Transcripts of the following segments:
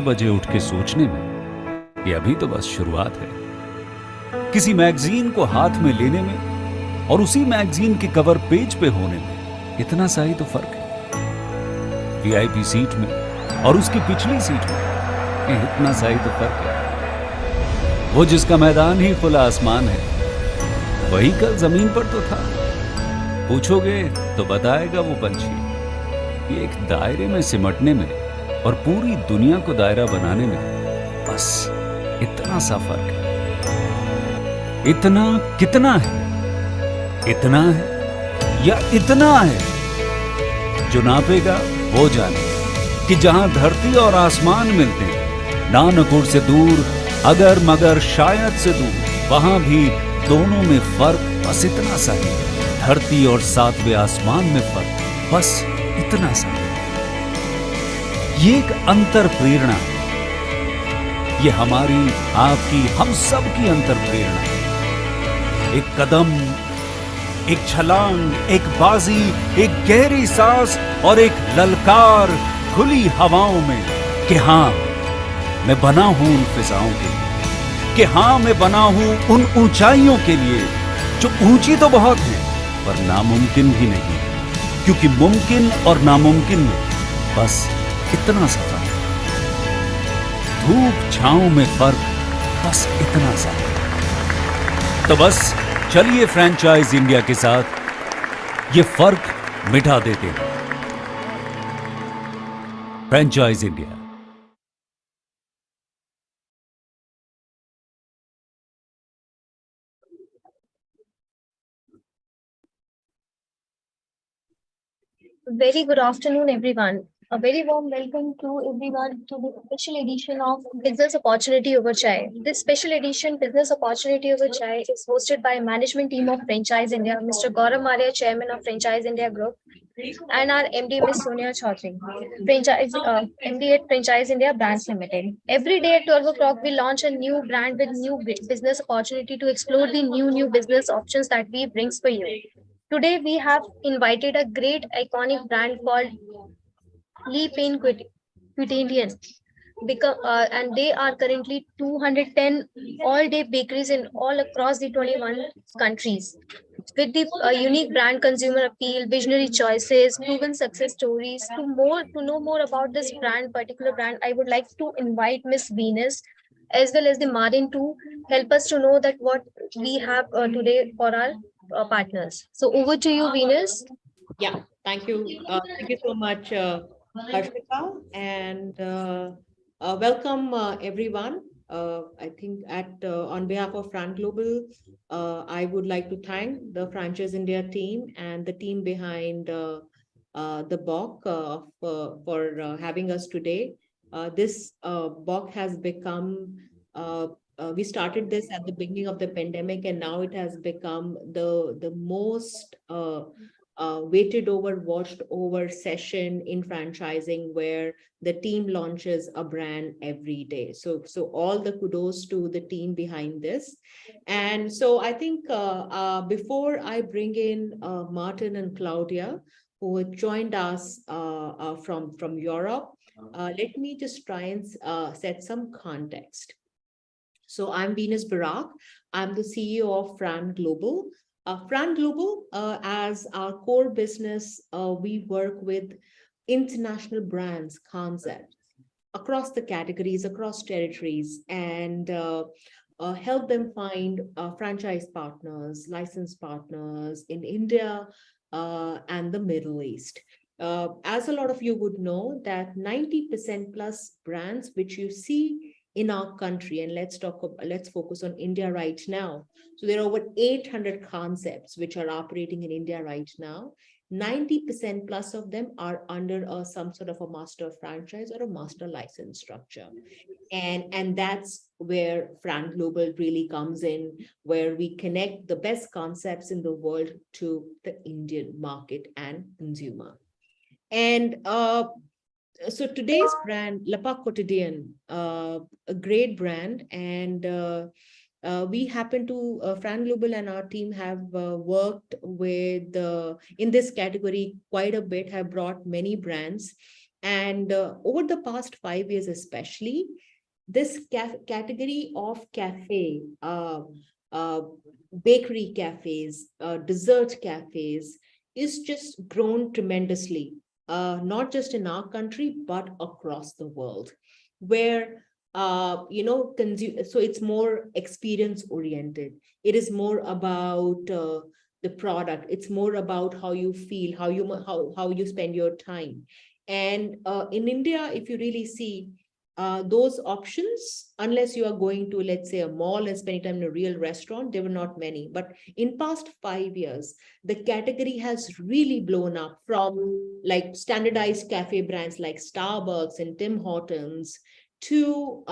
बजे उठ के सोचने में ये अभी तो बस शुरुआत है। किसी मैगजीन को हाथ में लेने में और उसी मैगजीन के कवर पेज पे होने में इतना सा ही तो फर्क है। वीआईपी सीट में और उसकी पिछली सीट में इतना सा ही तो फर्क है। वो जिसका मैदान ही खुला आसमान है, वही कल जमीन पर तो था। पूछोगे तो बताएगा वो पंछी, ये एक दायरे में सिमटने में और पूरी दुनिया को दायरा बनाने में बस इतना सा फर्क है। इतना कितना है? इतना है या इतना है? जो नापेगा वो जाने कि जहां धरती और आसमान मिलते हैं, नानकुर से दूर, अगर मगर शायद से दूर, वहां भी दोनों में फर्क बस इतना सा है। धरती और सातवें आसमान में फर्क बस इतना सा है। ये एक अंतर प्रेरणा है। ये हमारी, आपकी, हम सब की अंतर प्रेरणा है। एक कदम, एक छलांग, एक बाजी, एक गहरी सांस और एक ललकार खुली हवाओं में कि हाँ, मैं बना हूं उन फिजाओं के लिए, कि हाँ, मैं बना हूं उन ऊंचाइयों के लिए जो ऊंची तो बहुत है पर नामुमकिन भी नहीं, क्योंकि मुमकिन और नामुमकिन में बस इतना सा फर्क, धूप छांव में फर्क बस इतना सा। तो बस चलिए फ्रैंचाइज इंडिया के साथ ये फर्क मिटा देते हैं। Franchise India. Very good afternoon, everyone. A very warm welcome to everyone to the special edition of Business Opportunity Over Chai. This special edition, Business Opportunity Over Chai, is hosted by management team of Franchise India, Mr. Gaurav Maria, Chairman of Franchise India Group, and our MD, Ms. Sonia Chaudhary, MD at Franchise India Brands Limited. Every day at 12 o'clock, we launch a new brand with new business opportunity to explore the new business options that we brings for you. Today, we have invited a great iconic brand called Pain Quotidien. And they are currently 210 all-day bakeries in all across the 21 countries. With the unique brand consumer appeal, visionary choices, proven success stories, to know more about this particular brand, I would like to invite Miss Venus as well as the Martin to help us to know that what we have today for our partners. So over to you, Venus. Yeah, thank you. Thank you so much, Harshita, and welcome everyone. I think on behalf of FranGlobal, I would like to thank the Franchise India team and the team behind the BOOC for having us today. This BOOC has become we started this at the beginning of the pandemic, and now it has become the most waited over, watched over session in franchising, where the team launches a brand every day. So all the kudos to the team behind this. And so I think before I bring in Martin and Claudia, who have joined us from Europe, let me just try and set some context. So I'm Venus Barak. I'm the CEO of FranGlobal. FranGlobal, as our core business, we work with international brands, concepts across the categories, across territories, and help them find franchise partners, license partners in India and the Middle East. As a lot of you would know, that 90% plus brands which you see in our country, and let's focus on India right now. So there are over 800 concepts which are operating in India right now. 90% plus of them are under some sort of a master franchise or a master license structure. And that's where FranGlobal really comes in, where we connect the best concepts in the world to the Indian market and consumer. And so today's brand, Pain Quotidien, a great brand, and we happen to, FranGlobal and our team have worked with, in this category quite a bit, have brought many brands. And over the past 5 years, especially, this category of cafe, bakery cafes, dessert cafes is just grown tremendously, not just in our country, but across the world, where so it's more experience oriented. It is more about the product. It's more about how you feel, how you spend your time. And in India, if you really see, those options, unless you are going to, let's say, a mall and spending time in a real restaurant, there were not many. But in past 5 years, the category has really blown up, from like standardized cafe brands like Starbucks and Tim Hortons to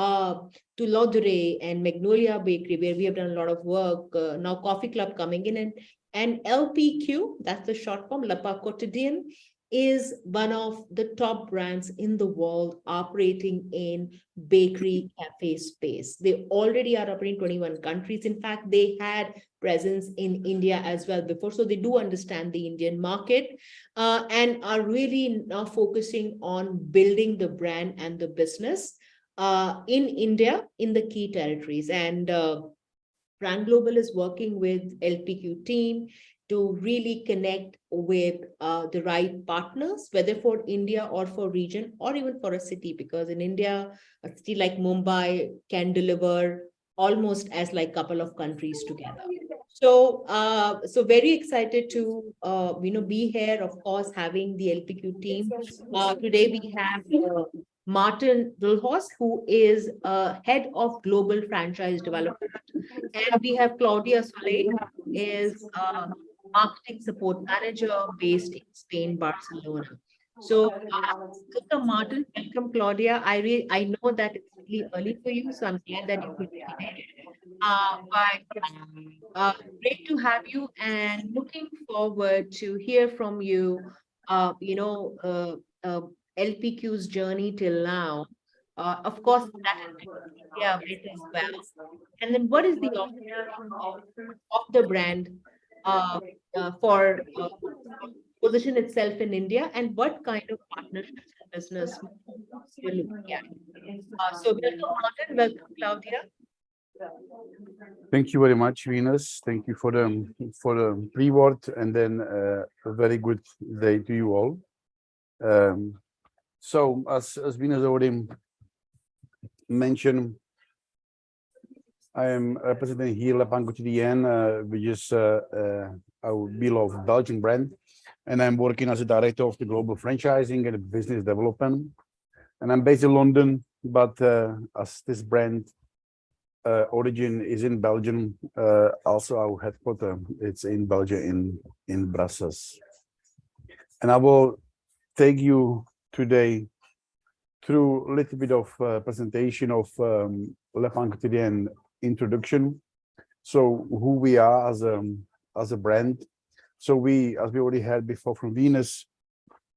Lodre and Magnolia Bakery, where we have done a lot of work. Now Coffee Club coming in, and LPQ, that's the short form, Pain Quotidien, is one of the top brands in the world operating in bakery cafe space. They already are operating in 21 countries. In fact, they had presence in India as well before. So they do understand the Indian market, and are really now focusing on building the brand and the business in India in the key territories. And FranGlobal is working with LPQ team to really connect with the right partners, whether for India or for region or even for a city, because in India, a city like Mumbai can deliver almost as like couple of countries together. So, so very excited to be here. Of course, having the LPQ team. Today we have Martin Dulhos, who is head of global franchise development, and we have Claudia Soleil, who is marketing support manager based in Spain, Barcelona. So, welcome, Martin. Welcome, Claudia. I know that it's really early for you, so I'm glad that you could be here. But great to have you, and looking forward to hear from you. LPQ's journey till now. Of course, that has been India bit as well. And then, what is the of the brand uh, for position itself in India, and what kind of partnerships and business you're looking at? So, welcome, Martin. Welcome, Claudia. Thank you very much, Venus. Thank you for the pre-word, and then a very good day to you all. So, as Venus already mentioned, I am representing here Pain Quotidien, which is our beloved Belgian brand, and I'm working as a director of the global franchising and business development. And I'm based in London, but as this brand origin is in Belgium, also our headquarters it's in Belgium, in Brussels. And I will take you today through a little bit of presentation of Pain Quotidien introduction. So who we are as a brand. So as we already had before from Venus,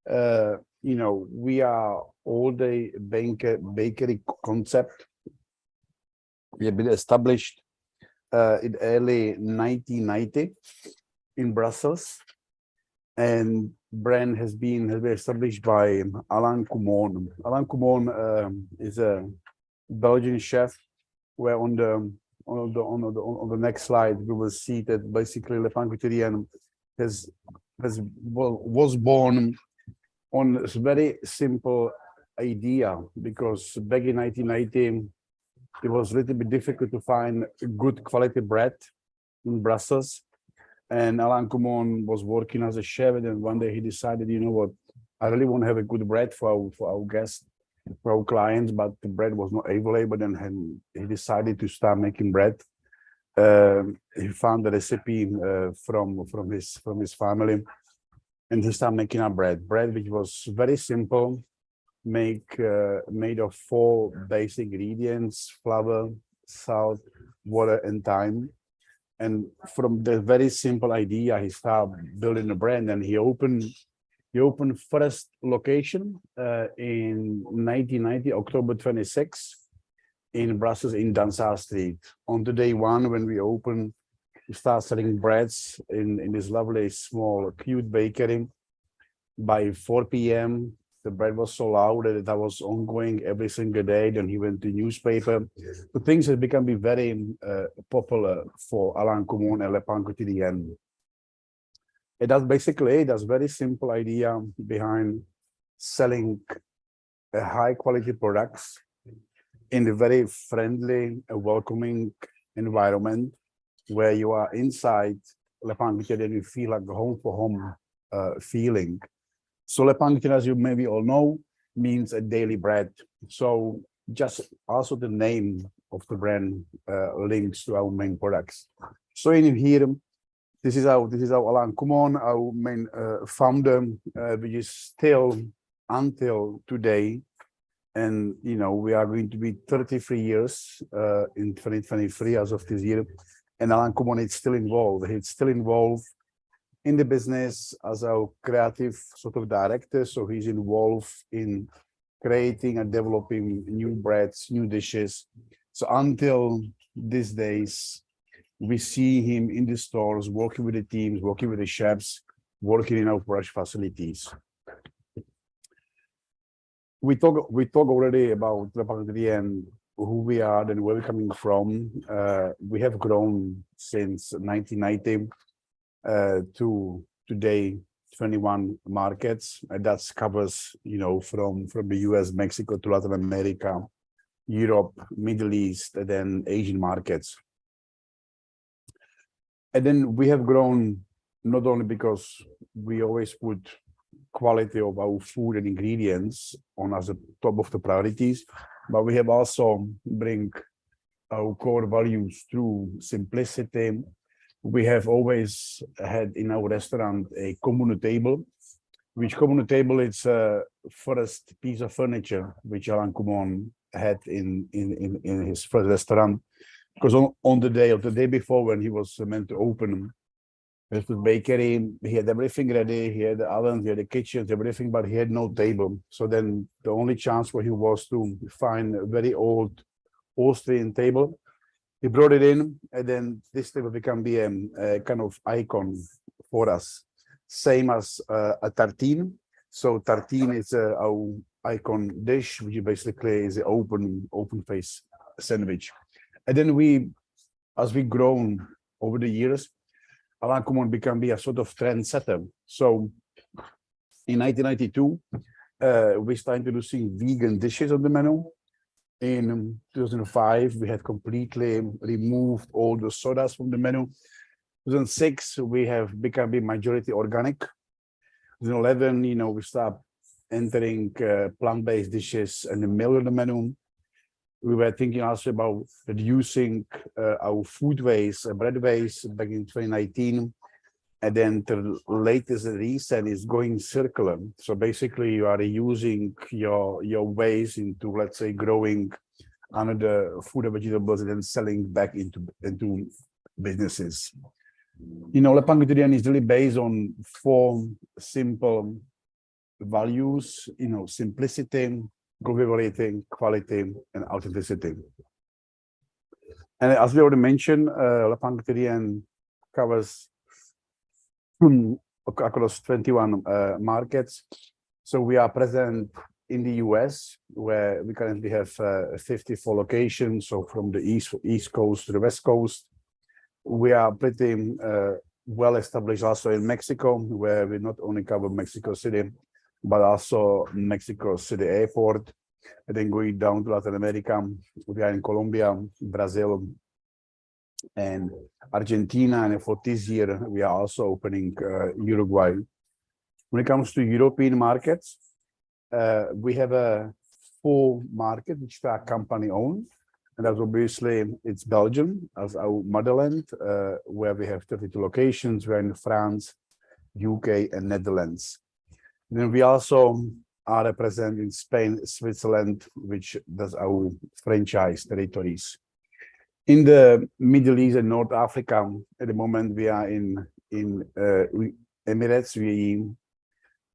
we are all day bakery concept. We have been established in early 1990 in Brussels, and brand has been established by Alain Coumon. Alain Coumon is a Belgian chef, where on the next slide we will see that basically Pain Quotidien was born on a very simple idea, because back in 1990 it was a little bit difficult to find good quality bread in Brussels. And Alain Coumon was working as a chef, and then one day he decided, you know what, I really want to have a good bread for our guests, for our clients, but the bread was not available, and he decided to start making bread. He found the recipe from his family, and he started making a bread which was very simple, made of 4 basic ingredients: flour, salt, water, and thyme. And from the very simple idea, he started building a brand, and he opened first location in 1990, October 26, in Brussels, in Dansaert Street. On the day one, when we opened, we started selling breads in this lovely, small, cute bakery. By 4 p.m., The bread was so loud that that was ongoing every single day. Then he went to newspaper. So things have become very popular for Alain Coumon and Le Pain Quotidien. That's basically that's very simple idea behind selling high quality products in a very friendly, welcoming environment where you are inside Le Pain Quotidien, you feel like a home for home feeling. So Le Pain Quotidien, as you maybe all know, means a daily bread. So just also the name of the brand links to our main products. So in here, this is our Alain Coumon, our main founder, which is still until today. And you know, we are going to be 33 years in 2023 as of this year. And Alain Coumon is still involved. He's still involved in the business as our creative sort of director. So he's involved in creating and developing new breads, new dishes. So until these days, we see him in the stores, working with the teams, working with the chefs, working in our production facilities. We talk already about Le Pain Quotidien, who we are and where we're coming from. We have grown since 1990 to today 21 markets, and that covers, you know, from the US, Mexico to Latin America, Europe, Middle East, and then Asian markets. And then we have grown not only because we always put quality of our food and ingredients on as a top of the priorities, but we have also bring our core values through simplicity. We have always had in our restaurant a communal table, which communal table is first piece of furniture which Alain Coumon had in his first restaurant. Because on the day before, when he was meant to open the bakery, he had everything ready. He had the oven, he had the kitchen, everything, but he had no table. So then the only chance for him was to find a very old Austrian table. He brought it in, and then this table became a kind of icon for us. Same as a tartine. So tartine is our icon dish, which basically is an open face sandwich. And then as we grown over the years, Alain Coumon became a sort of trendsetter. So in 1992, we started introducing vegan dishes on the menu. In 2005, we had completely removed all the sodas from the menu. 2006, we have become a majority organic. 2011, you know, we start entering plant-based dishes and the meal on the menu. We were thinking also about reducing our food waste, bread waste back in 2019. And then the latest recent is going circular. So basically you are reusing your waste into, let's say, growing another food and vegetables and then selling back into businesses. You know, Le Pain Quotidien is really based on 4 simple values, you know, simplicity, gourmet, quality, and authenticity. And as we already mentioned, Le Pain Quotidien covers across 21 markets. So we are present in the US, where we currently have 54 locations. So from the East Coast to the West Coast. We are pretty well established also in Mexico, where we not only cover Mexico City, but also Mexico City Airport. And then going down to Latin America, we are in Colombia, Brazil, and Argentina. And for this year, we are also opening Uruguay. When it comes to European markets, we have a 4 market which are company owned. And that's obviously it's Belgium as our motherland, where we have 32 locations. We're in France, UK, and Netherlands. Then we also are represented in Spain, Switzerland, which does our franchise territories. In the Middle East and North Africa, at the moment we are in Emirates, UAE,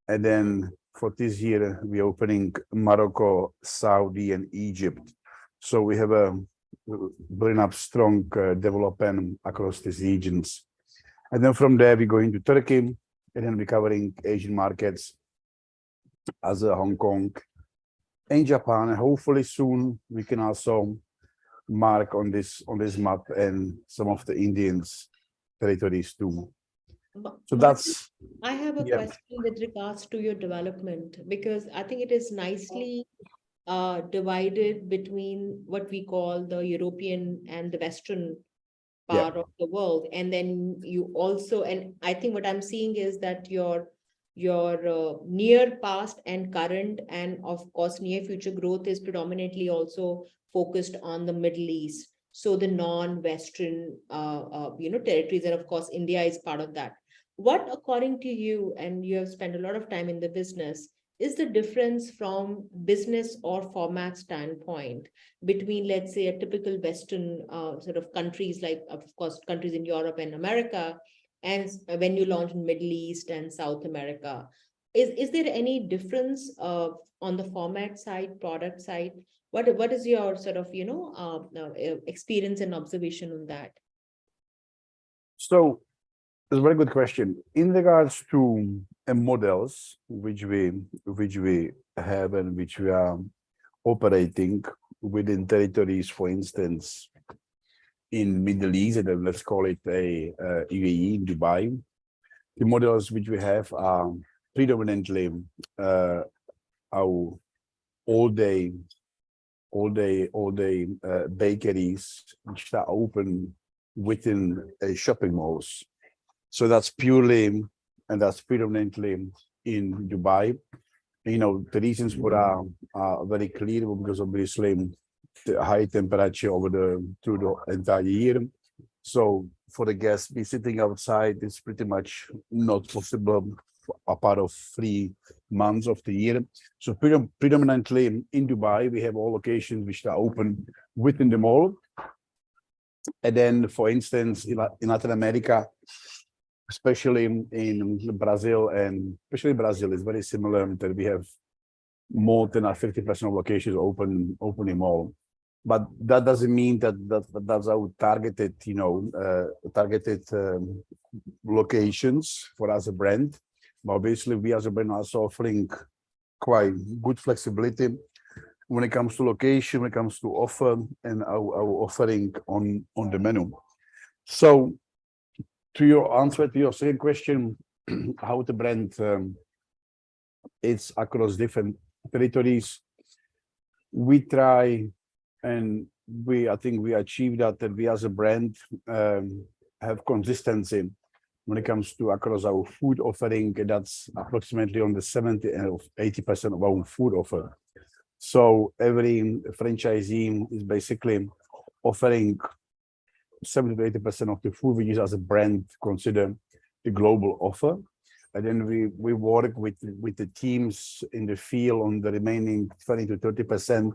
and then for this year we're opening Morocco, Saudi, and Egypt. So we have a building up strong development across these regions. And then from there we go into Turkey, and then we're covering Asian markets. as a Hong Kong and Japan, and hopefully soon we can also mark on this map and some of the Indians territories too. So that's I have a yeah. question with regards to your development, because I think it is nicely divided between what we call the European and the Western Yeah. part of the world. And then you also, and I think what I'm seeing is that your near past and current, and of course near future growth is predominantly also focused on the Middle East. So the non-Western, territories, and of course India is part of that. What, according to you, and you have spent a lot of time in the business, is the difference from business or format standpoint between, let's say, a typical Western sort of countries, like, of course, countries in Europe and America, and when you launch in Middle East and South America? Is there any difference on the format side, product side? What is your sort of, experience and observation on that? So it's a very good question. In regards to models which we have and which we are operating within territories, for instance, in Middle East, and let's call it a UAE, in Dubai, the models which we have are predominantly our all day bakeries which are open within shopping malls. So that's purely, and that's predominantly in Dubai. You know, the reasons for are very clear, because obviously the high temperature through the entire year. So for the guests be sitting outside is pretty much not possible a part of 3 months of the year. So predominantly in Dubai, we have all locations which are open within the mall. And then, for instance, in Latin America, especially in Brazil, and especially Brazil is very similar, that we have more than 50% of locations open in mall. But that doesn't mean that's our targeted, locations for as a brand. But obviously, we as a brand are also offering quite good flexibility when it comes to location, when it comes to offer, and our offering on the menu. So, to your answer to your second question, how the brand is across different territories, we try, and I think we achieved that we as a brand have consistency when it comes to across our food offering. That's approximately on the 70 and 80% of our food offer. So every franchisee is basically offering 70 to 80% of the food we use as a brand consider the global offer. And then we work with the teams in the field on the remaining 20 to 30%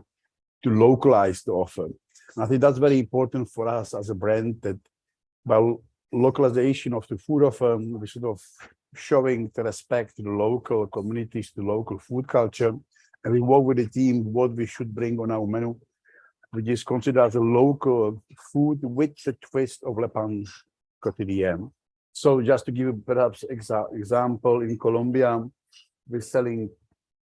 to localize the offer. And I think that's very important for us as a brand, that by localization of the food offer, we sort of showing the respect to the local communities, the local food culture, and we work with the team what we should bring on our menu, which is considered as a local food with the twist of Le Pain Quotidien. So just to give you perhaps example, in Colombia, we're selling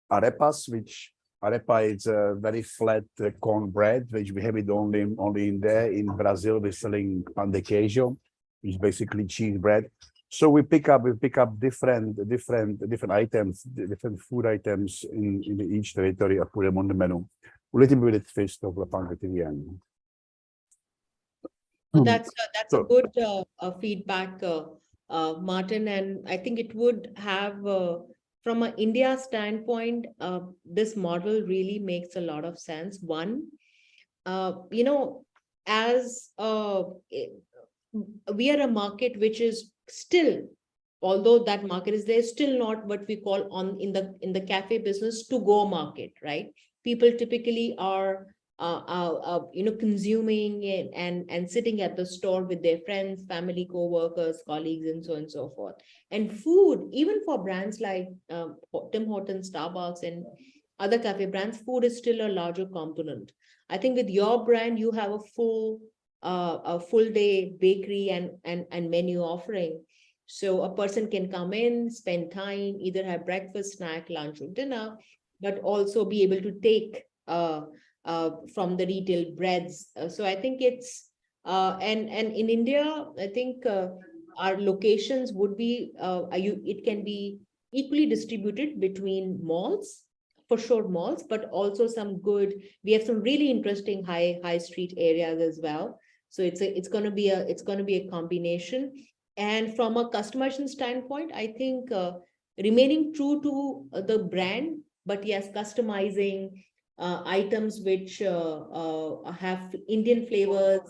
arepas, which arepa is a very flat cornbread, which we have it only in there. In Brazil, we're selling pan de queijo, which is basically cheese bread. So we pick up different items, different food items in each territory, and put them on the menu. A little bit of twist of Le Pain Quotidien. That's a good feedback, Martin, and I think it would have, from an India standpoint, this model really makes a lot of sense. One, as we are a market which is still, although that market is there, still not what we call in the cafe business to go market, right? People typically are consuming it and sitting at the store with their friends, family, co-workers, colleagues, and so on and so forth. And food, even for brands like Tim Hortons, Starbucks, and other cafe brands, food is still a larger component. I think with your brand, you have a full day bakery and menu offering. So a person can come in, spend time, either have breakfast, snack, lunch, or dinner, but also be able to take from the retail breads. So I think it's and in India, I think our locations would be it can be equally distributed between malls, for sure malls, but also some good. We have some really interesting high street areas as well. So it's going to be a combination. And from a customization standpoint, I think remaining true to the brand, but yes, customizing items which have Indian flavors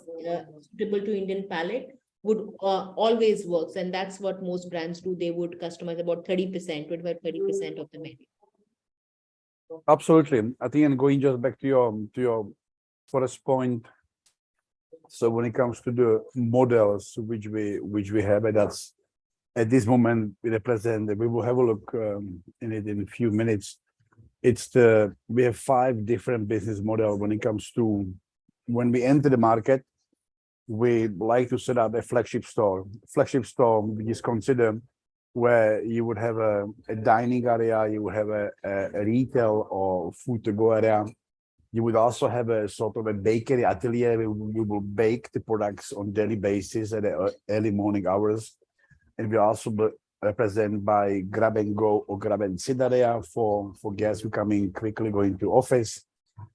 suitable to Indian palate would always works. And that's what most brands do. They would customize about 30%, 25-30% of the menu. Absolutely. I think, and going just back to your first point. So when it comes to the models which we have, and that's at this moment we represent, we will have a look in it in a few minutes. We have 5 different business models when it comes to when we enter the market. We like to set up a flagship store. Flagship store, which is considered where you would have a dining area, you would have a retail or food to go area. You would also have a sort of a bakery atelier where we will bake the products on daily basis at the early morning hours. And we also represent by grab and go or grab and sit area for guests who come in quickly going to office.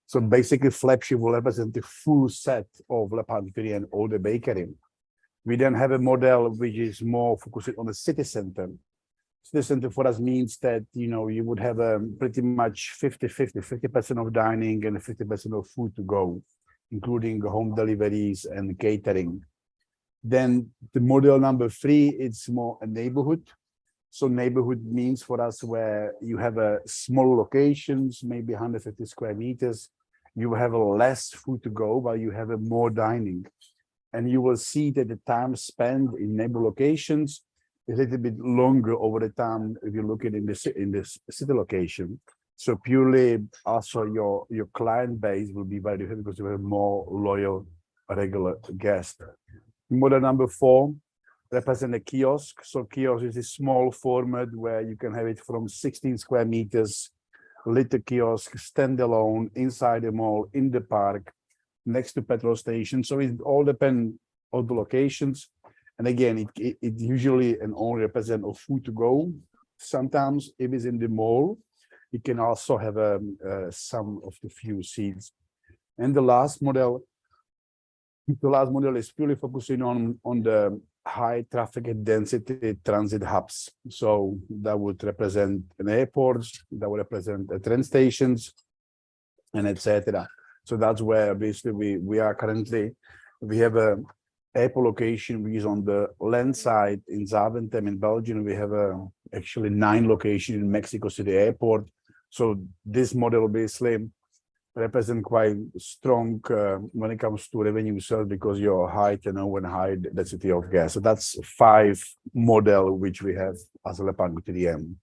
So basically flagship will represent the full set of Le Pain Quotidien and all the bakery. We then have a model which is more focused on the city center. City center for us means that, you know, you would have pretty much 50% of dining and 50% of food to go, including home deliveries and catering. Then the model number 3, it's more a neighborhood. So neighborhood means for us where you have a small locations, maybe 150 square meters. You have less food to go, but you have a more dining. And you will see that the time spent in neighbor locations is a little bit longer over the time if you look at in this city location. So purely also your client base will be very different because you have more loyal regular guests. Model number 4 represent a kiosk. So kiosk is a small format where you can have it from 16 square meters, little kiosk, standalone, inside the mall, in the park, next to petrol station. So it all depends on the locations. And again, it usually and only represent of food to go. Sometimes if it's in the mall, it can also have some of the few seats. And the last model is purely focusing on the high traffic and density transit hubs. So that would represent an airport, that would represent train stations, and etc. So that's where basically we are currently. We have a airport location which is on the land side in Zaventem in Belgium. We have actually 9 locations in Mexico City Airport. So this model basically represent quite strong when it comes to revenue sales because your high turnover and high density of gas. So that's 5 model which we have as Le Pain Quotidien.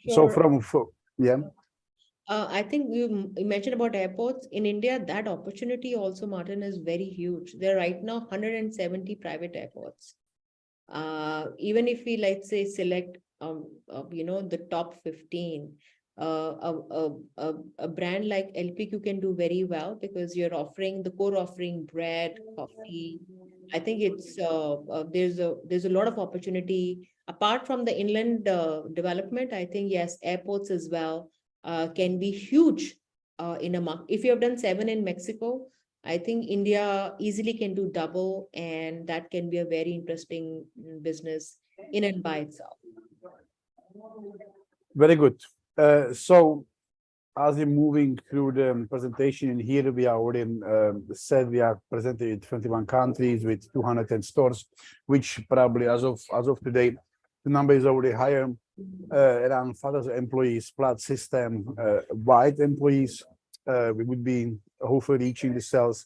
So yeah. I think you mentioned about airports. In India, that opportunity also, Martin, is very huge. There are right now 170 private airports. Even if we, let's say, select, the top 15, a brand like LPQ can do very well because you're offering the core offering bread, coffee. I think it's there's a lot of opportunity apart from the inland development. I think yes, airports as well can be huge in a market. If you have done 7 in Mexico, I think India easily can do double, and that can be a very interesting business in and by itself. Very good. So as we're moving through the presentation, in here we are already said we are presented in 21 countries with 210 stores, which probably as of today, the number is already higher, around 5,000 employees plus system wide employees. We would be hopefully reaching the sales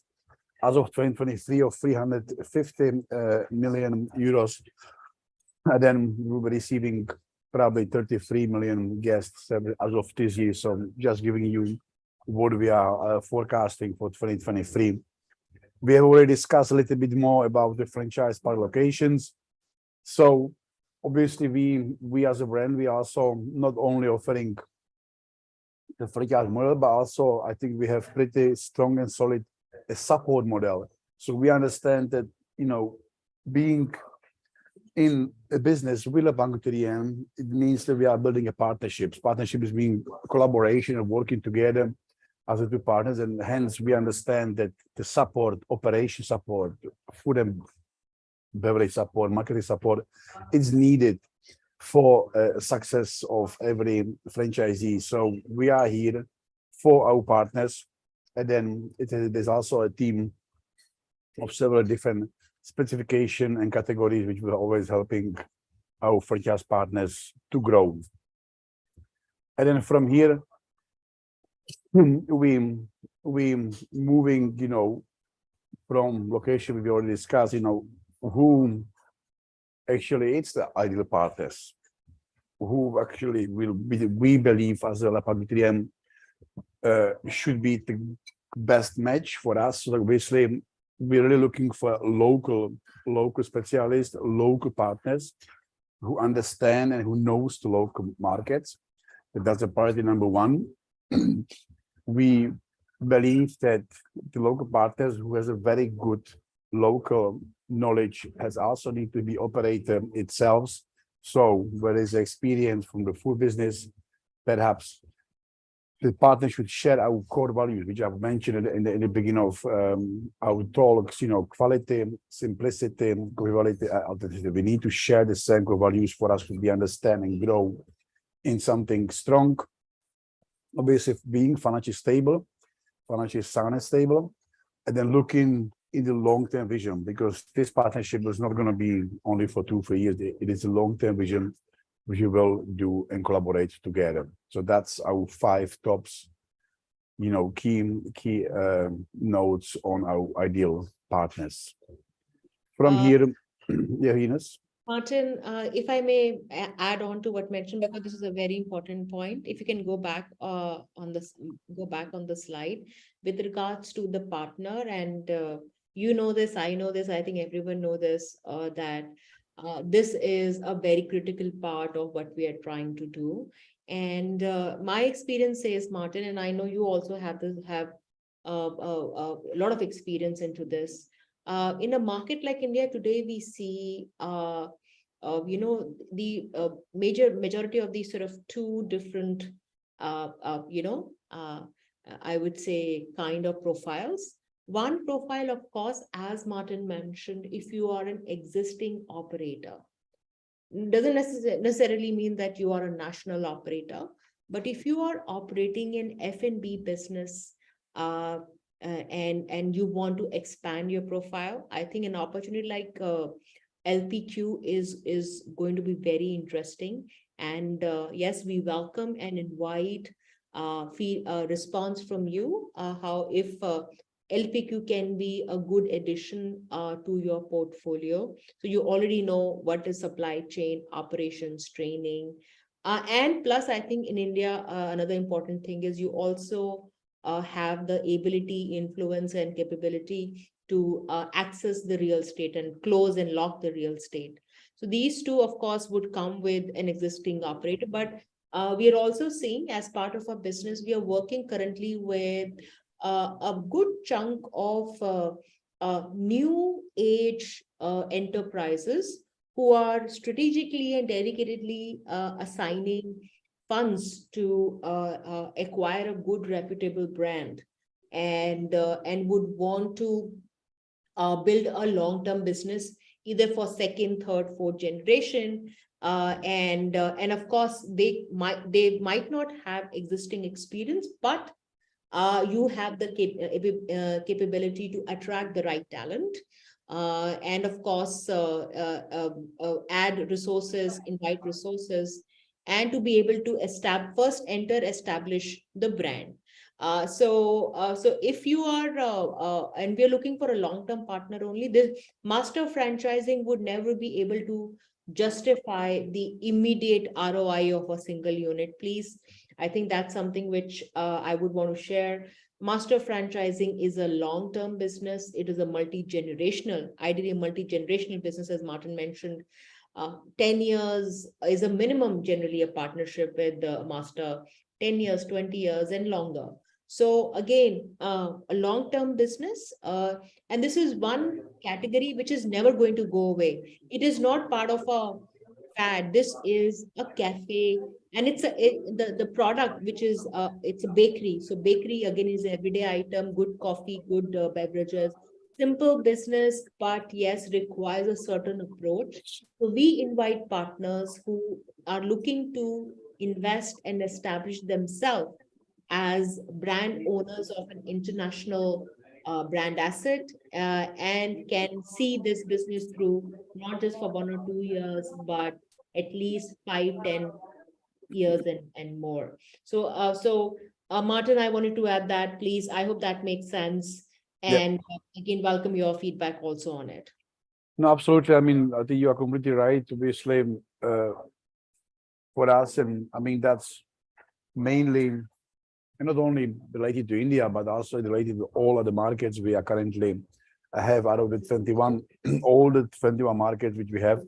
as of 2023 of 350 million euros. And then we will be receiving probably 33 million guests as of this year. So just giving you what we are forecasting for 2023. We have already discussed a little bit more about the franchise park locations. So obviously we as a brand, we also not only offering the franchise model, but also I think we have pretty strong and solid support model. So we understand that, you know, being in a business with a Pain Quotidien, it means that we are building a partnership. Partnership is being collaboration and working together as the two partners, and hence we understand that the support, operation support, food and beverage support, marketing support is needed for success of every franchisee. So we are here for our partners, and then there's also a team of several different specification and categories which we're always helping our franchise partners to grow. And then from here, we moving, you know, from location we already discussed, you know, who actually it's the ideal partners, who actually will be, we believe as a Pain Quotidien should be the best match for us. So obviously we're really looking for local specialists, local partners who understand and who knows the local markets. That's a priority number one. We believe that the local partners who has a very good local knowledge has also need to be operator itself. So where is experience from the food business, perhaps the partner should share our core values, which I've mentioned in the beginning of our talks, you know, quality, simplicity, quality, authenticity. We need to share the same core values for us to be understand and grow in something strong. Obviously, being financially stable, financially sound and stable, and then looking in the long-term vision, because this partnership is not going to be only for 2-3 years. It is a long-term vision which we will do and collaborate together. So that's our 5 tops, you know, key notes on our ideal partners. From here, yeah, Ines. Martin, if I may add on to what mentioned, because this is a very important point. If you can go back on the slide with regards to the partner, and you know this, I know this, I think everyone know this, that this is a very critical part of what we are trying to do. And my experience says, Martin, and I know you also have a lot of experience into this. In a market like India today, we see, you know, the majority of these sort of 2 different, you know, I would say kind of profiles. One profile, of course, as Martin mentioned, if you are an existing operator, doesn't necessarily mean that you are a national operator, but if you are operating in F&B business, and you want to expand your profile, I think an opportunity like LPQ is going to be very interesting. And yes, we welcome and invite response from you, how if LPQ can be a good addition to your portfolio. So you already know what is supply chain, operations, training. And plus, I think in India, another important thing is you also have the ability, influence, and capability to access the real estate and close and lock the real estate. So these 2, of course, would come with an existing operator. But we are also seeing, as part of our business, we are working currently with a good chunk of new age enterprises who are strategically and dedicatedly assigning funds to acquire a good reputable brand, and would want to build a long-term business either for 2nd, 3rd, 4th generation, and of course they might not have existing experience, but you have the capability to attract the right talent, and of course add resources, invite resources, and to be able to establish the brand. So if you are, and we are looking for a long-term partner only, the master franchising would never be able to justify the immediate ROI of a single unit. Please, I think that's something which I would want to share. Master franchising is a long-term business. It is a multi-generational, ideally multi-generational business, as Martin mentioned. 10 years is a minimum, generally, a partnership with the master, 10 years, 20 years, and longer. So again, a long-term business, and this is one category which is never going to go away. It is not part of a fad. This is a cafe, and the product, which is it's a bakery. So bakery again is an everyday item, good coffee, good beverages, simple business, but yes, requires a certain approach. So we invite partners who are looking to invest and establish themselves as brand owners of an international brand asset, and can see this business through not just for 1 or 2 years, but at least 5, 10 years and more. So Martin, I wanted to add that, please. I hope that makes sense. Yeah. And again, welcome your feedback also on it. No, absolutely. I mean, I think you are completely right. Obviously, for us, and I mean, that's mainly not only related to India, but also related to all other markets we are currently have out of the 21, all the 21 markets which we have.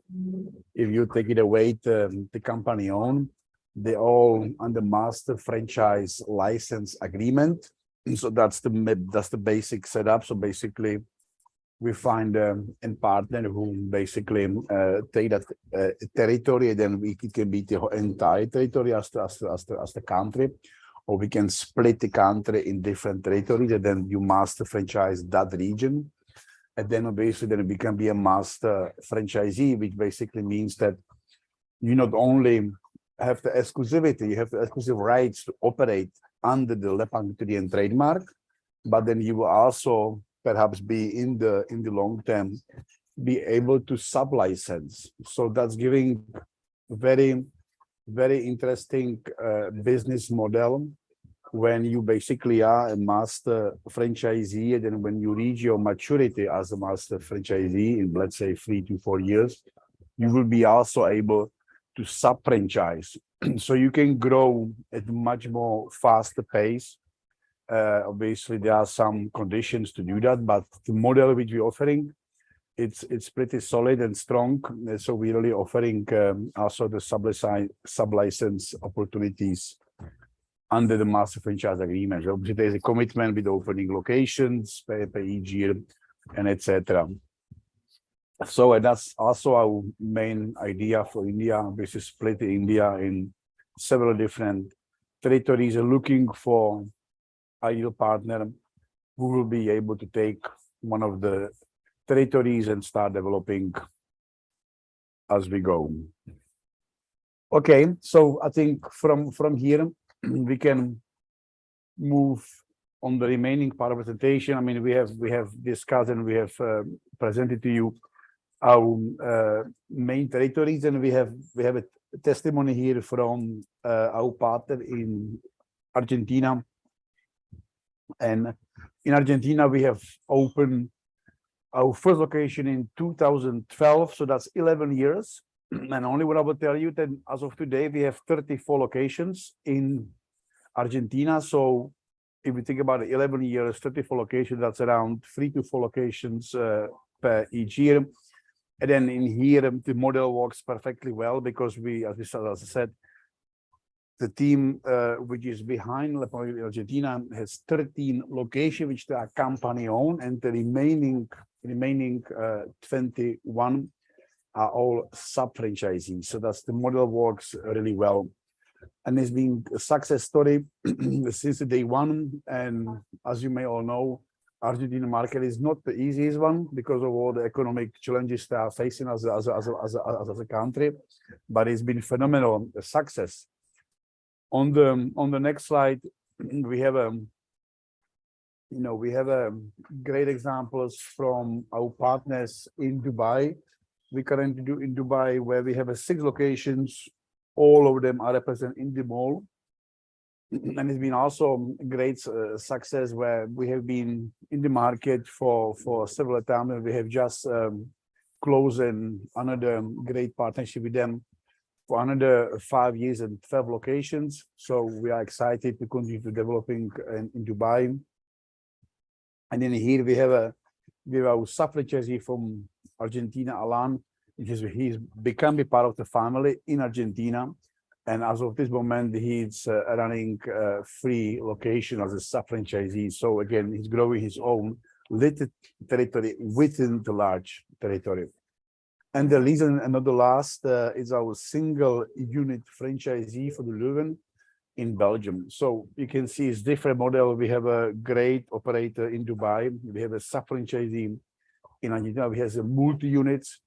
If you take it away, the company own, they all under master franchise license agreement. And so that's the basic setup. So basically, we find a partner who basically take that territory, and then it can be the entire territory as the country, or we can split the country in different territories, and then you master franchise that region. And then basically then we can be a master franchisee, which basically means that you not only have the exclusivity, you have the exclusive rights to operate under the Pain Quotidien trademark, but then you will also perhaps be in the long term be able to sub-license. So that's giving very interesting business model when you basically are a master franchisee, and then when you reach your maturity as a master franchisee in, let's say, 3 to 4 years, you will be also able to sub-franchise. So you can grow at much more faster pace. Obviously, there are some conditions to do that, but the model which we're offering, it's pretty solid and strong. So we're really offering also the sub-license opportunities under the master franchise agreement. Obviously, there's a commitment with opening locations per each year, and etc. So and that's also our main idea for India. This is split India in several different territories, and looking for ideal partner who will be able to take one of the territories and start developing as we go. Okay, so I think from here we can move on the remaining part of the presentation. I mean, we have discussed and we have presented to you our main territories, and we have a testimony here from our partner in Argentina. And in Argentina, we have opened our first location in 2012, so that's 11 years. And only what I will tell you that as of today, we have 34 locations in Argentina. So if we think about it, 11 years, 34 locations, that's around 3 to 4 locations per each year. And then in here, the model works perfectly well because as I said, the team which is behind Argentina has 13 locations which are company owned, and the remaining 21 are all sub-franchisees. So that's the model works really well. And it's been a success story since day one. And as you may all know, Argentina market is not the easiest one because of all the economic challenges they are facing as a country, but it's been phenomenal success. On the next slide, we have great examples from our partners in Dubai. We currently do in Dubai, where we have 6 locations. All of them are represented in the mall. And it's been also great success where we have been in the market for several times, and we have just closed another great partnership with them for another 5 years and 12 locations. So we are excited to continue to developing in Dubai. And then here we have our sub-franchisee from Argentina, Alan, He's become a part of the family in Argentina. And as of this moment, he's running 3 locations as a sub-franchisee. So again, he's growing his own little territory within the large territory. And the reason, and not the last, is our single unit franchisee for the Leuven in Belgium. So you can see it's different model. We have a great operator in Dubai. We have a sub-franchisee in Argentina. We have a multi-units,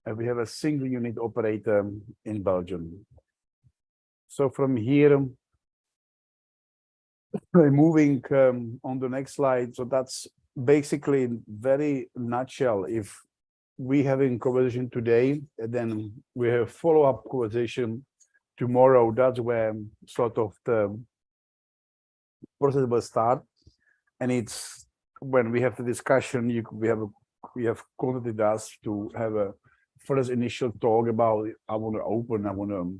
and we have a single unit operator in Belgium. So from here, moving on the next slide. So that's basically very nutshell. If we having conversation today, and then we have follow-up conversation tomorrow, that's where sort of the process will start. And it's when we have the discussion, we have contacted us to have a first initial talk about I want to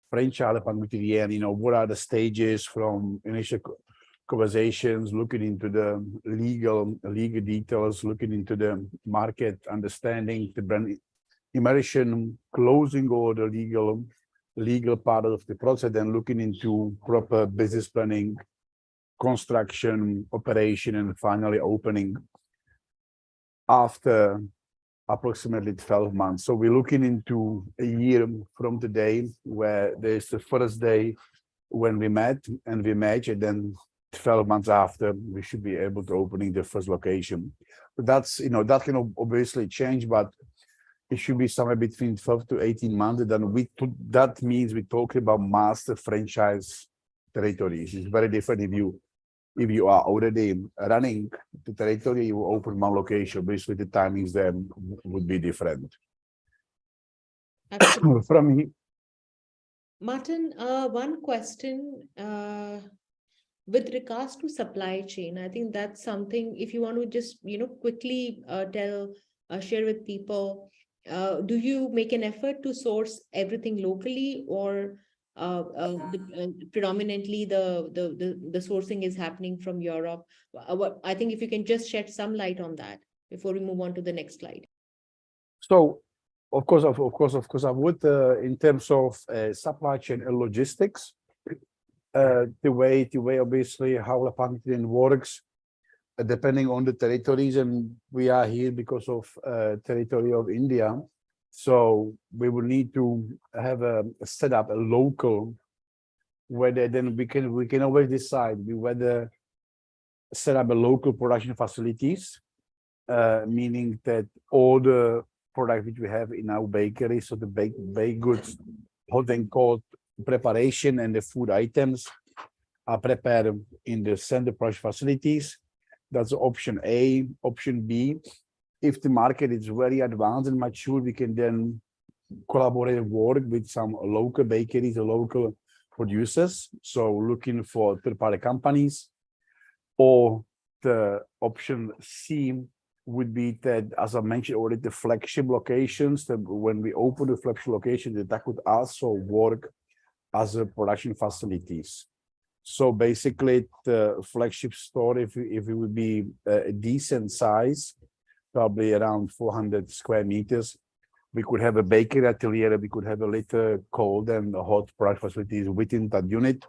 franchise Pain Quotidien, you know, what are the stages from initial conversations, looking into the legal details, looking into the market understanding, the brand immersion, closing all the legal part of the process, and looking into proper business planning, construction, operation, and finally opening after approximately 12 months. So we're looking into a year from today, where there's the first day when we met and we match, and then 12 months after we should be able to opening the first location. But that's, you know, that can obviously change, but it should be somewhere between 12 to 18 months. And then that means we talk about master franchise territories. It's very different if you are already running the territory, you open one location. Basically, the timings then would be different. Absolutely. From here, Martin, one question with regards to supply chain. I think that's something, if you want to just, you know, quickly share with people, do you make an effort to source everything locally, or predominantly the sourcing is happening from Europe? I think if you can just shed some light on that before we move on to the next slide. so of course, I would, in terms of supply chain and logistics, the way obviously how the Pain Quotidien works, depending on the territories, and we are here because of territory of India. So we will need to have a set up a local, where then we can always decide whether set up a local production facilities, meaning that all the product which we have in our bakery, so the baked goods, hot and cold preparation, and the food items are prepared in the center production facilities. That's option A. Option B, if the market is very advanced and mature, we can then collaborate and work with some local bakeries or local producers. So looking for third-party companies. Or the option C would be that, as I mentioned already, the flagship locations, that when we open the flagship location, that could also work as a production facilities. So basically, the flagship store, if it would be a decent size, probably around 400 square meters, we could have a bakery atelier, we could have a little cold and hot production facilities within that unit.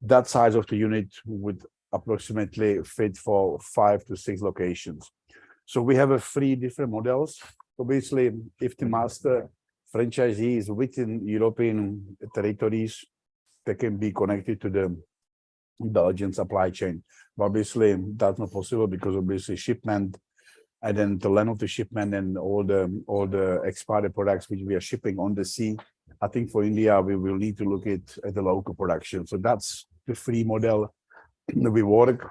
That size of the unit would approximately fit for 5 to 6 locations. So we have 3 different models. Obviously, if the master franchisee is within European territories, they can be connected to the Belgian supply chain. But obviously, that's not possible, because obviously shipment, and then the length of the shipment, and all the expired products which we are shipping on the sea. I think for India, we will need to look at the local production. So that's the 3 model that we work.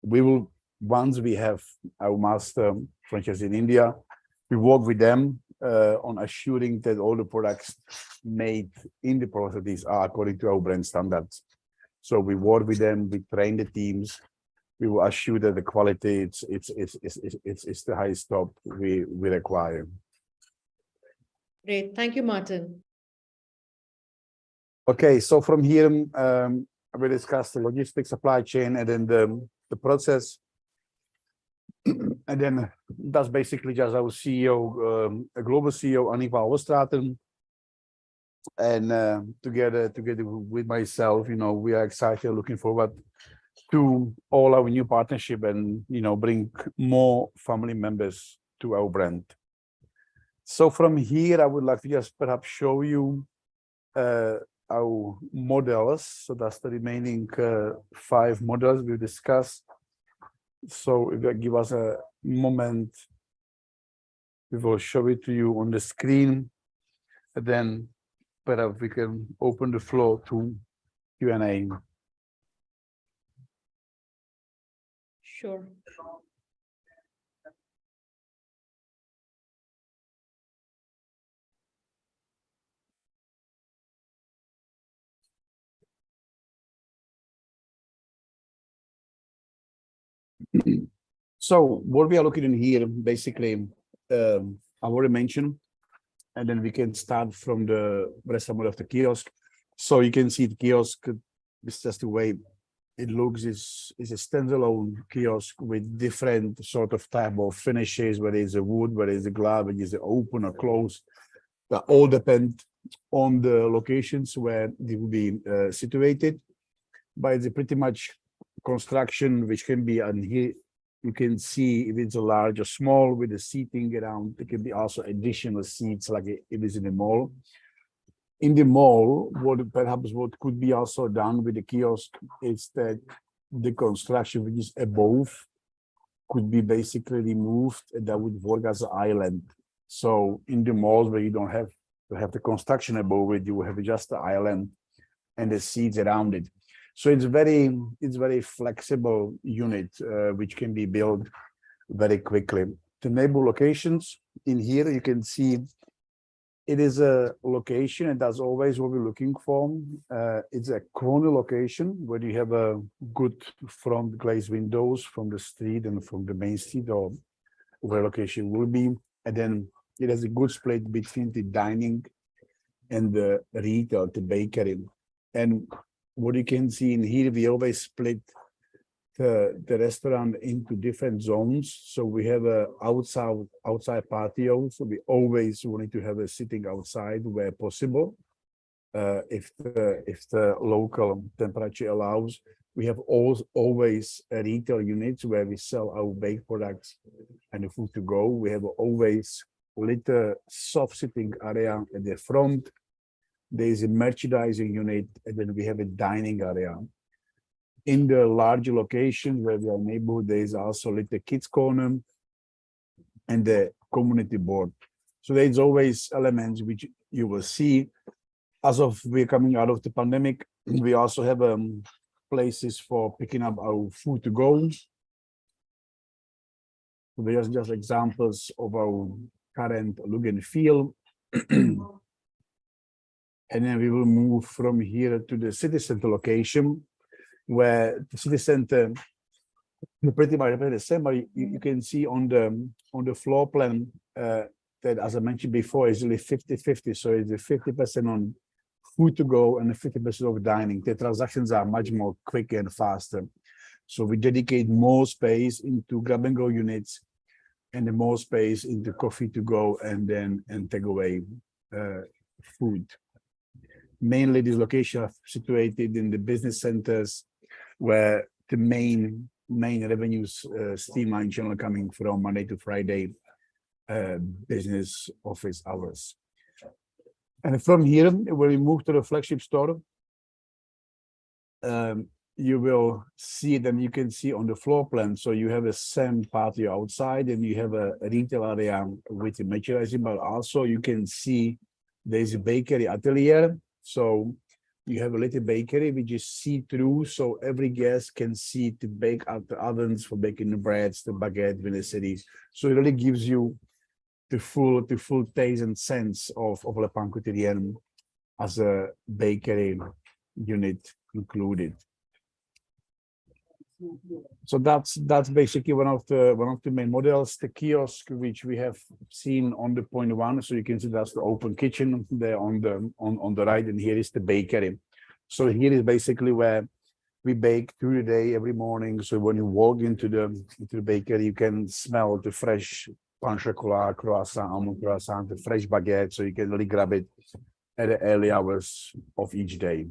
We will, once we have our master franchise in India, we work with them on assuring that all the products made in the processes are according to our brand standards. So we work with them, we train the teams, we will assure that the quality it's the highest top we require. Great, thank you, Martin. Okay, so from here we discuss the logistics, supply chain, and then the process. And then that's basically just our CEO, a global CEO, Annika Alverstraten. And together with myself, we are excited, looking forward to all our new partnership and, bring more family members to our brand. So from here, I would like to just perhaps show you our models. So that's the remaining 5 models we discussed. So if you give us a moment, we will show it to you on the screen, and then perhaps we can open the floor to Q&A. Sure. So what we are looking in here, basically, I already mentioned, and then we can start from the rest of the kiosk. So you can see the kiosk is just the way it looks. Is a standalone kiosk with different sort of type of finishes, whether it's a wood, whether it's a glass, whether it's open or closed. That all depend on the locations where they will be situated. But it's a pretty much construction which can be on here. You can see if it's a large or small with the seating around. There can be also additional seats like it is in the mall. In the mall, what could be also done with the kiosk is that the construction which is above could be basically removed, and that would work as an island. So in the malls where you don't have to have the construction above it, you will have just the island and the seats around it. So it's very flexible unit which can be built very quickly. To enable locations in here, you can see it is a location, and that's always what we're looking for. It's a corner location where you have a good front glaze windows from the street and from the main street, or where location will be. And then it has a good split between the dining and the retail, the bakery. And what you can see in here, we always split the restaurant into different zones. So we have a outside patio. So we always wanted to have a sitting outside where possible, if the local temperature allows. We have always a retail units where we sell our baked products and the food to go. We have always little soft sitting area at the front. There is a merchandising unit, and then we have a dining area. In the larger location where we are neighborhood, there is also a little kids corner and the community board. So there's always elements which you will see. As of we're coming out of the pandemic, we also have places for picking up our food to go. So there's just examples of our current look and feel. And then we will move from here to the city center location, where the city center pretty much the same. But you can see on the floor plan that, as I mentioned before, is really 50-50. So it's 50% on food to go and 50% of dining. The transactions are much more quicker and faster. So we dedicate more space into grab and go units, and more space into coffee to go and takeaway food. Mainly these locations are situated in the business centers where the main revenues streamline channel coming from Monday to Friday business office hours. And from here, when we move to the flagship store, you will see it, and you can see on the floor plan. So you have a same patio outside, and you have a retail area with the merchandising, but also you can see there's a bakery atelier. So you have a little bakery which is see-through, so every guest can see to bake out the ovens for baking the breads, the baguette, velocities. So it really gives you the full taste and sense of Le Pain Quotidien as a bakery unit included. So that's basically one of the main models, the kiosk which we have seen on the point 1. So you can see that's the open kitchen there on the right, and here is the bakery. So here is basically where We bake through the day every morning. So when you walk into the bakery, you can smell the fresh pain chocolat, croissant, almond croissant, the fresh baguette. So you can really grab it at the early hours of each day.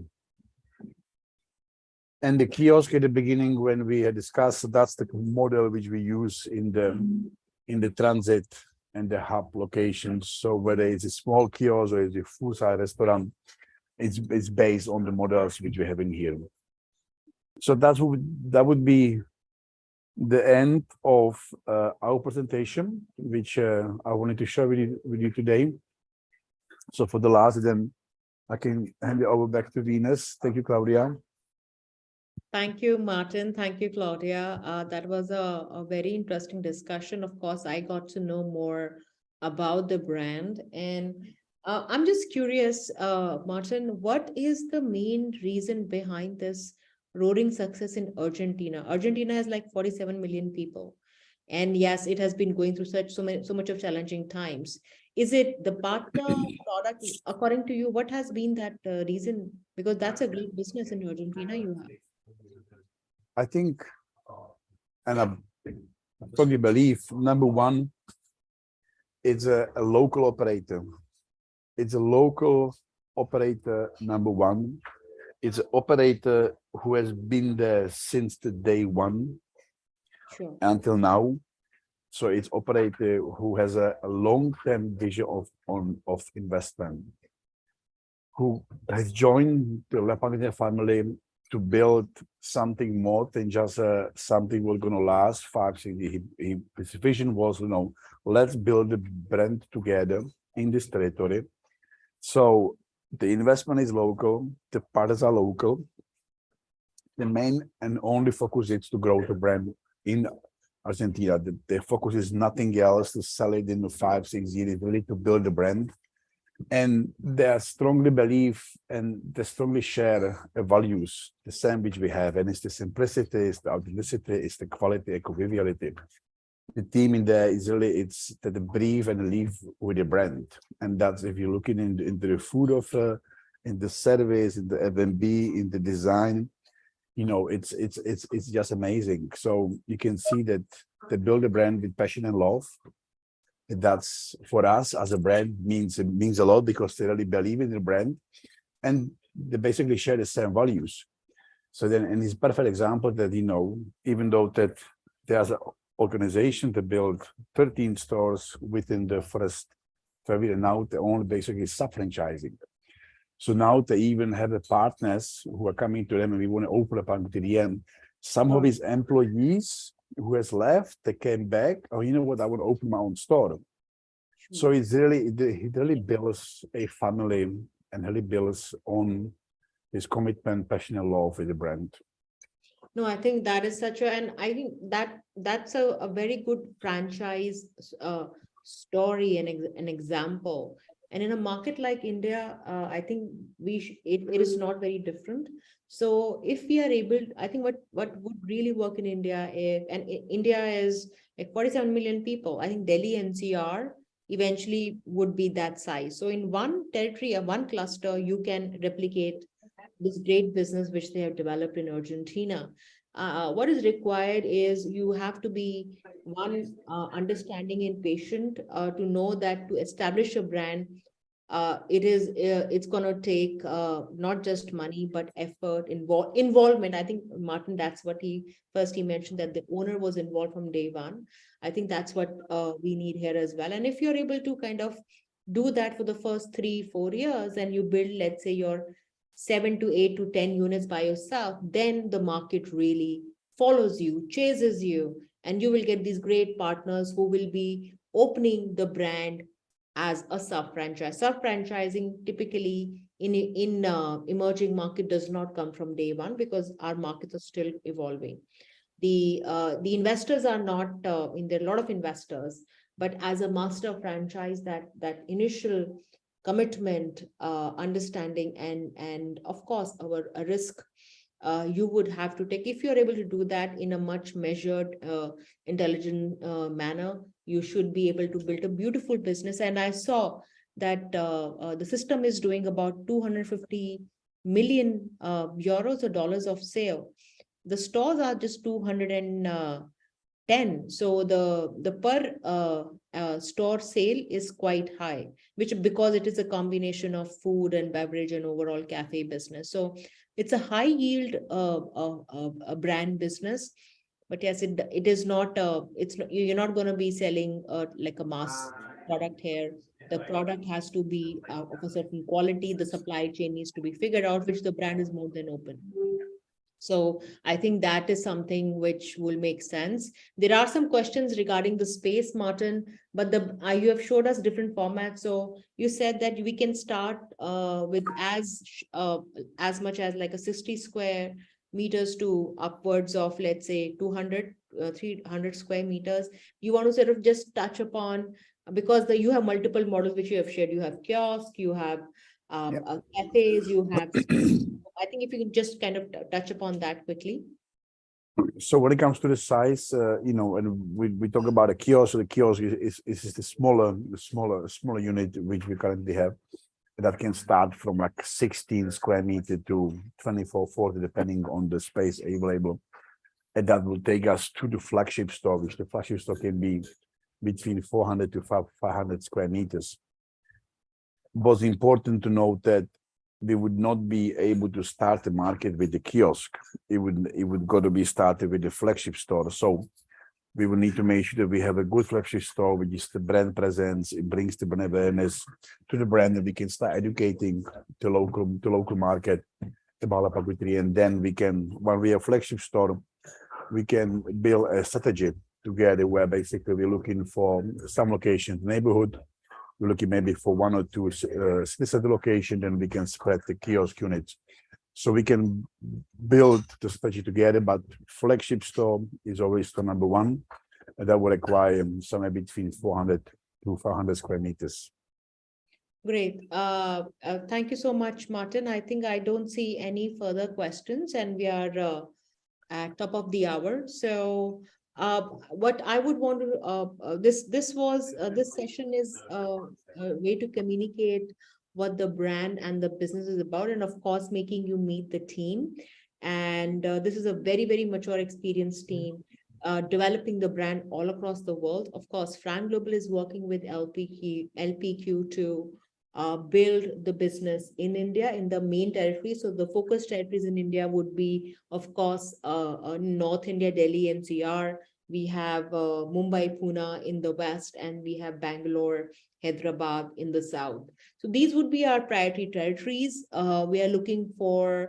And the kiosk at the beginning, when we had discussed, that's the model which we use in the transit and the hub locations. So whether it's a small kiosk or it's a full-size restaurant, it's based on the models which we have in here. So that would be the end of our presentation, which I wanted to share with you today. So for the last, then I can hand it over back to Venus. Thank you, Claudia. Thank you, Martin. Thank you, Claudia. That was a very interesting discussion. Of course, I got to know more about the brand. And I'm just curious, Martin, what is the main reason behind this roaring success in Argentina? Argentina has like 47 million people. And yes, it has been going through so much of challenging times. Is it the partner product? According to you, what has been that reason? Because that's a great business in Argentina you have. I think, and I strongly believe, number one, it's a local operator. It's a local operator, number one. It's an operator who has been there since the day one until now. So it's operator who has a long-term vision of investment, who has joined the La Paquita family to build something more than just something was going to last 5, 6 years. His vision was, let's build the brand together in this territory. So the investment is local, the partners are local. The main and only focus is to grow the brand in Argentina. The focus is nothing else to sell it in the 5, 6 years, really to build the brand. And they strongly believe and they strongly share values, the same which we have. And it's the simplicity, it's the authenticity, it's the quality and conviviality. The team in there is really, it's that they breathe and live with the brand. And that's, if you're looking into the food offer, in the service, in the F&B, in the design, it's just amazing. So you can see that they build a brand with passion and love. That's, for us as a brand, means a lot, because they really believe in the brand and they basically share the same values. So then, and it's a perfect example that, even though that there's an organization that built 13 stores within the first 5 years, and now they only basically sub-franchising. So now they even have the partners who are coming to them, and we want to open a Pain Quotidien. Some of his employees who has left, they came back. Oh, you know what? I want to open my own store. So it's really, it really builds a family and really builds on his commitment, passion, and love with the brand. No, I think that is and I think that's a very good franchise story and an example. And in a market like India, I think it is not very different. So if we are able, I think what would really work in India, India is like 47 million people. I think Delhi NCR eventually would be that size. So in one territory, one cluster, you can replicate this great business which they have developed in Argentina. What is required is you have to be understanding and patient to know that to establish a brand, it's going to take not just money but effort, involvement. I think Martin, that's what he mentioned, that the owner was involved from day one. I think that's what we need here as well. And if you're able to kind of do that for the first 3-4 years, and you build, let's say, your 7 to 8 to 10 units by yourself, then the market really follows you, chases you, and you will get these great partners who will be opening the brand as a sub-franchise. Sub-franchising typically in emerging market does not come from day one, because our markets are still evolving. The investors are not there are a lot of investors, but as a master franchise, that initial commitment, understanding, and of course a risk you would have to take. If you're able to do that in a much measured, intelligent manner, you should be able to build a beautiful business. And I saw that the system is doing about 250 million euros or dollars of sale. The stores are just 210. So the per store sale is quite high, which because it is a combination of food and beverage and overall cafe business. So it's a high yield brand business. But yes, it is not, it's not, you're not going to be selling like a mass product here. The product has to be of a certain quality. The supply chain needs to be figured out, which the brand is more than open. So I think that is something which will make sense. There are some questions regarding the space, Martin, but you have showed us different formats. So you said that we can start with as much as like a 60 square meters to upwards of, let's say, 200, 300 square meters. You want to sort of just touch upon, because you have multiple models which you have shared. You have kiosk, you have cafes, you have I think if you can just kind of touch upon that quickly. So when it comes to the size, and we talk about a kiosk, so the kiosk is the smaller unit which we currently have. That can start from like 16 square meter to 24, 40, depending on the space available. And that will take us to the flagship store, which the flagship store can be between 400 to 500 square meters. Was important to note that we would not be able to start the market with the kiosk. It would got to be started with the flagship store. So we will need to make sure that we have a good flagship store, which is the brand presence. It brings the brand awareness to the brand, and we can start educating the local market about the papeterie. And then we can, when we have flagship store, we can build a strategy together where basically we're looking for some location, neighborhood. We're looking maybe for 1 or 2 specific location, then we can spread the kiosk units. So we can build the strategy together, but flagship store is always the number one. And that will require somewhere between 400 to 500 square meters. Great. Thank you so much, Martin. I think I don't see any further questions, and we are at top of the hour. So what I would want to, this session is a way to communicate what the brand and the business is about, and of course, making you meet the team. And this is a very, very mature, experienced team developing the brand all across the world. Of course, FranGlobal is working with LPQ to build the business in India in the main territory. So the focus territories in India would be, of course, North India, Delhi, NCR. We have Mumbai, Pune in the west, and we have Bangalore, Hyderabad in the south. So these would be our priority territories. We are looking for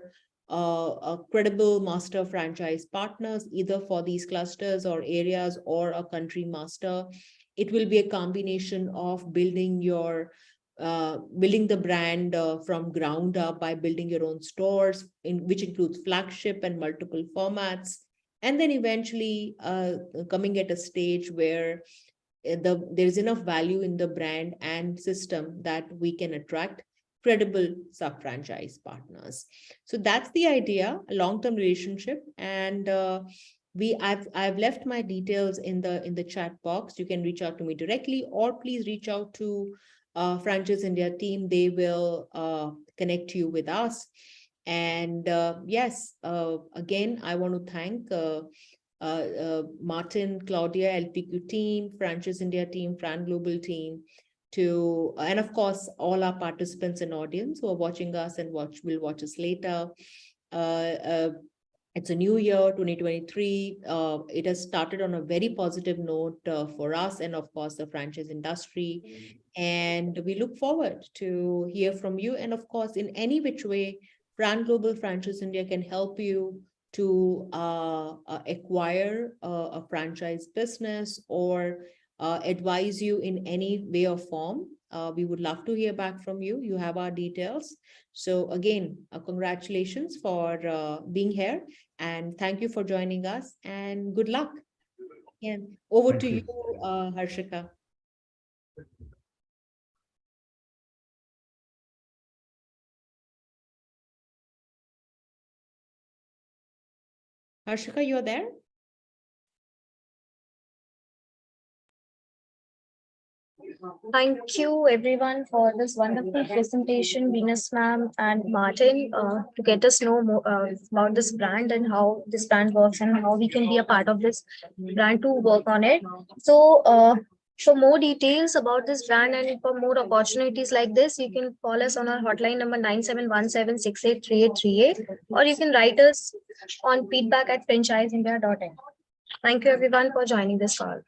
credible master franchise partners, either for these clusters or areas or a country master. It will be a combination of building the brand from ground up by building your own stores, which includes flagship and multiple formats, and then eventually coming at a stage where there's enough value in the brand and system that we can attract credible sub-franchise partners. So that's the idea, a long-term relationship. And I've left my details in the chat box. You can reach out to me directly, or please reach out to Franchise India team. They will connect you with us. And yes, again, I want to thank Martin, Claudia, LPQ team, Franchise India team, FranGlobal team, and of course, all our participants and audience who are watching us and will watch us later. It's a new year, 2023. It has started on a very positive note for us and, of course, the franchise industry. And we look forward to hear from you. And, of course, in any which way, FranGlobal Franchise India can help you to acquire a franchise business or advise you in any way or form. We would love to hear back from you. You have our details. So again, congratulations for being here, and thank you for joining us, and good luck. And over to you, Harshika. Harshika, you're there? Thank you everyone for this wonderful presentation, Venus ma'am and Martin, to get us know more about this brand and how this brand works and how we can be a part of this brand to work on it. So for more details about this brand and for more opportunities like this, you can call us on our hotline number 9717683838, or you can write us on feedback@franchiseindia.in. Thank you everyone for joining this call.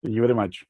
Thank you very much.